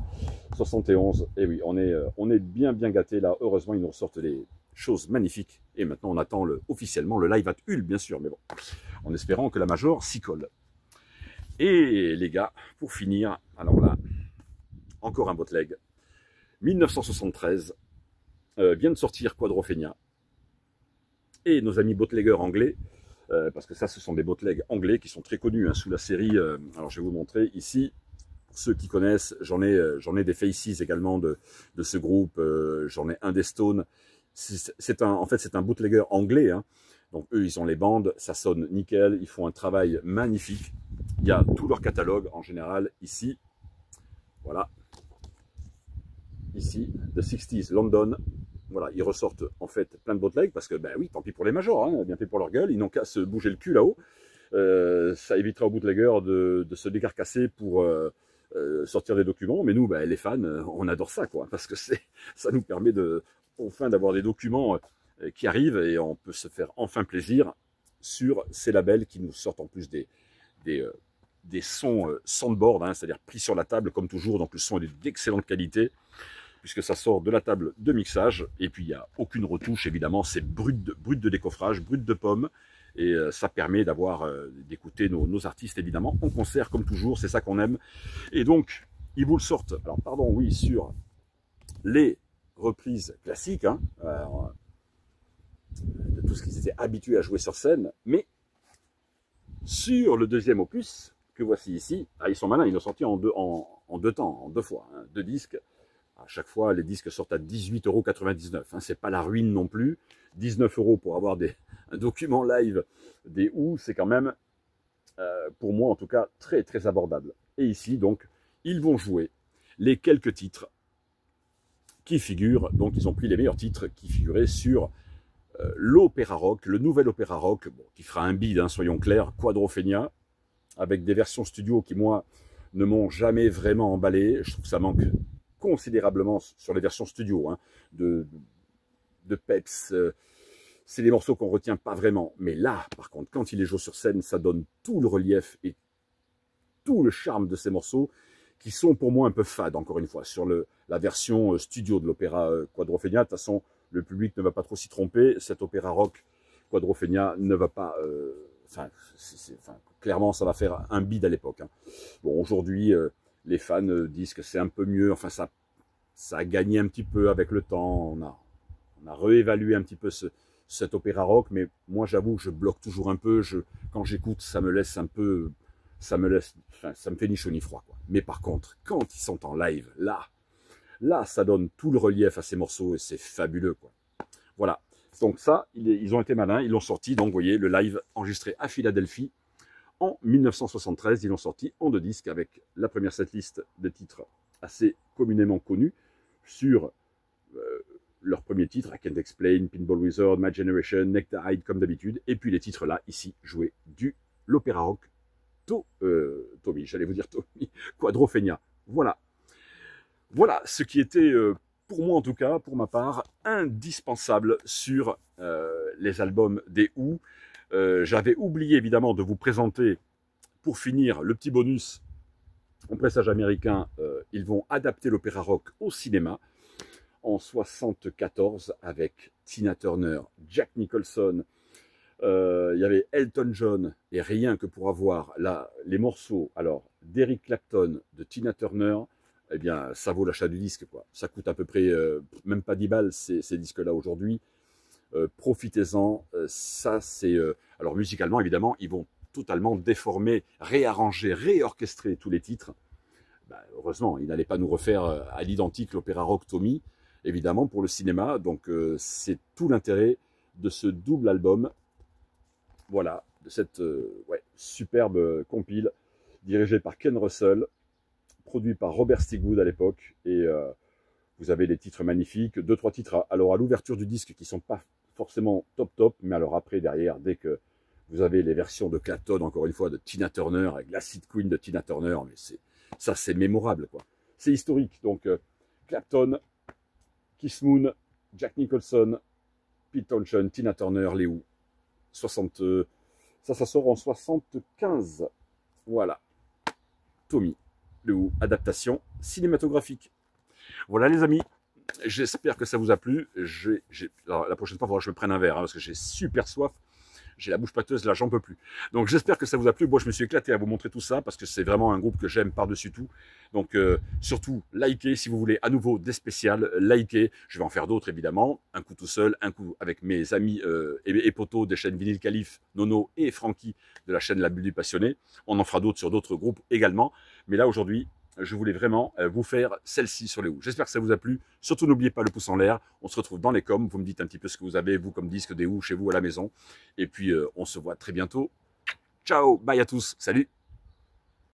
71. Et oui, on est bien gâtés là, heureusement ils nous ressortent des choses magnifiques. Et maintenant on attend officiellement le live at Hull, bien sûr, mais bon, en espérant que la Major s'y colle. Et les gars, pour finir, alors là, encore un bootleg, 1973, vient de sortir Quadrophenia. Et nos amis bootleggers anglais, parce que ça, ce sont des bootlegs anglais qui sont très connus hein, sous la série. Alors, je vais vous montrer ici. Pour ceux qui connaissent, j'en ai des Faces également de ce groupe. J'en ai un des Stones. En fait, c'est un bootlegger anglais. Hein. Donc, eux, ils ont les bandes. Ça sonne nickel. Ils font un travail magnifique. Il y a tout leur catalogue en général ici. Voilà. Ici, The 60s London. Voilà, ils ressortent en fait plein de bootlegs parce que, ben oui, tant pis pour les majors, hein, bien fait pour leur gueule, ils n'ont qu'à se bouger le cul là-haut. Ça évitera aux bootleggers de se décarcasser pour sortir des documents. Mais nous, ben, les fans, on adore ça, quoi, parce que ça nous permet enfin d'avoir des documents qui arrivent et on peut se faire enfin plaisir sur ces labels qui nous sortent en plus des sons soundboard, hein, c'est-à-dire pris sur la table comme toujours, donc le son est d'excellente qualité. Puisque ça sort de la table de mixage, et puis il n'y a aucune retouche, évidemment, c'est brut de décoffrage, brut de pomme, et ça permet d'écouter nos artistes, évidemment, en concert, comme toujours, c'est ça qu'on aime. Et donc, ils vous le sortent, alors pardon, oui, sur les reprises classiques, hein, de tout ce qu'ils étaient habitués à jouer sur scène, mais sur le deuxième opus, que voici ici, ils sont malins, ils l'ont sorti en deux temps, en deux fois, hein, deux disques. À chaque fois, les disques sortent à 18,99 €. Hein, c'est pas la ruine non plus. 19 € pour avoir un document live des Who, c'est quand même, pour moi en tout cas, très très abordable. Et ici, donc, ils vont jouer les quelques titres qui figurent. Donc, ils ont pris les meilleurs titres qui figuraient sur l'opéra rock, le nouvel opéra rock, bon, qui fera un bide, hein, soyons clairs, Quadrophenia, avec des versions studio qui, moi, ne m'ont jamais vraiment emballé. Je trouve que ça manque considérablement sur les versions studio, hein, de peps. C'est des morceaux qu'on retient pas vraiment. Mais là, par contre, quand il les joue sur scène, ça donne tout le relief et tout le charme de ces morceaux qui sont pour moi un peu fades, encore une fois. Sur la version studio de l'opéra Quadrophenia, de toute façon, le public ne va pas trop s'y tromper. Cet opéra rock Quadrophenia ne va pas... clairement, ça va faire un bide à l'époque. Hein. Bon, aujourd'hui... les fans disent que c'est un peu mieux, enfin ça a gagné un petit peu avec le temps, on a réévalué un petit peu cet opéra rock, mais moi j'avoue que je bloque toujours un peu, quand j'écoute ça me laisse un peu, ça me fait ni chaud ni froid, quoi. Mais par contre, quand ils sont en live, là ça donne tout le relief à ces morceaux et c'est fabuleux, quoi. Voilà, donc ça, ils ont été malins, ils l'ont sorti, donc vous voyez, le live enregistré à Philadelphie, en 1973, ils l'ont sorti en deux disques avec la première setlist de titres assez communément connus sur leurs premiers titres, I Can't Explain, Pinball Wizard, My Generation, Nectarine, comme d'habitude, et puis les titres là, ici, joués du l'opéra rock Tommy, j'allais vous dire Tommy, Quadrophenia. Voilà. Voilà ce qui était, pour moi en tout cas, pour ma part, indispensable sur les albums des Who. J'avais oublié évidemment de vous présenter, pour finir, le petit bonus en pressage américain. Ils vont adapter l'opéra rock au cinéma en 74 avec Tina Turner, Jack Nicholson. Il y avait Elton John, et rien que pour avoir là les morceaux d'Eric Clapton, de Tina Turner, eh bien ça vaut l'achat du disque, quoi. Ça coûte à peu près même pas 10 balles ces disques-là aujourd'hui. Profitez-en, ça c'est... alors musicalement, évidemment, ils vont totalement déformer, réarranger, réorchestrer tous les titres. Ben, heureusement, ils n'allaient pas nous refaire à l'identique l'opéra rock Tommy, évidemment, pour le cinéma. Donc c'est tout l'intérêt de ce double album. Voilà, de cette superbe compile dirigée par Ken Russell, produit par Robert Stigwood à l'époque. Et vous avez des titres magnifiques, 2-3 titres alors à l'ouverture du disque qui sont pas forcément top, mais alors après, derrière, dès que vous avez les versions de Clapton, encore une fois, de Tina Turner, avec l'Acid Queen de Tina Turner, mais ça c'est mémorable, quoi. C'est historique, donc Clapton, Keith Moon, Jack Nicholson, Pete Townshend, Tina Turner, les Who. 60, ça sort en 75. Voilà. Tommy, le Who, adaptation cinématographique. Voilà les amis, j'espère que ça vous a plu. Alors, la prochaine fois, il faudra que je me prenne un verre, hein, parce que j'ai super soif. J'ai la bouche pâteuse, là, j'en peux plus. Donc, j'espère que ça vous a plu. Moi, je me suis éclaté à vous montrer tout ça, parce que c'est vraiment un groupe que j'aime par-dessus tout. Donc, surtout, likez, si vous voulez, à nouveau, des spéciales, likez. Je vais en faire d'autres, évidemment. Un coup tout seul, un coup avec mes amis et potos des chaînes Vinyl Calif, Nono et Francky de la chaîne La Bulle du Passionné. On en fera d'autres sur d'autres groupes également. Mais là, aujourd'hui, je voulais vraiment vous faire celle-ci sur les Who. J'espère que ça vous a plu. Surtout, n'oubliez pas le pouce en l'air. On se retrouve dans les coms. Vous me dites un petit peu ce que vous avez, vous, comme disque des Who chez vous à la maison. Et puis, on se voit très bientôt. Ciao, bye à tous. Salut.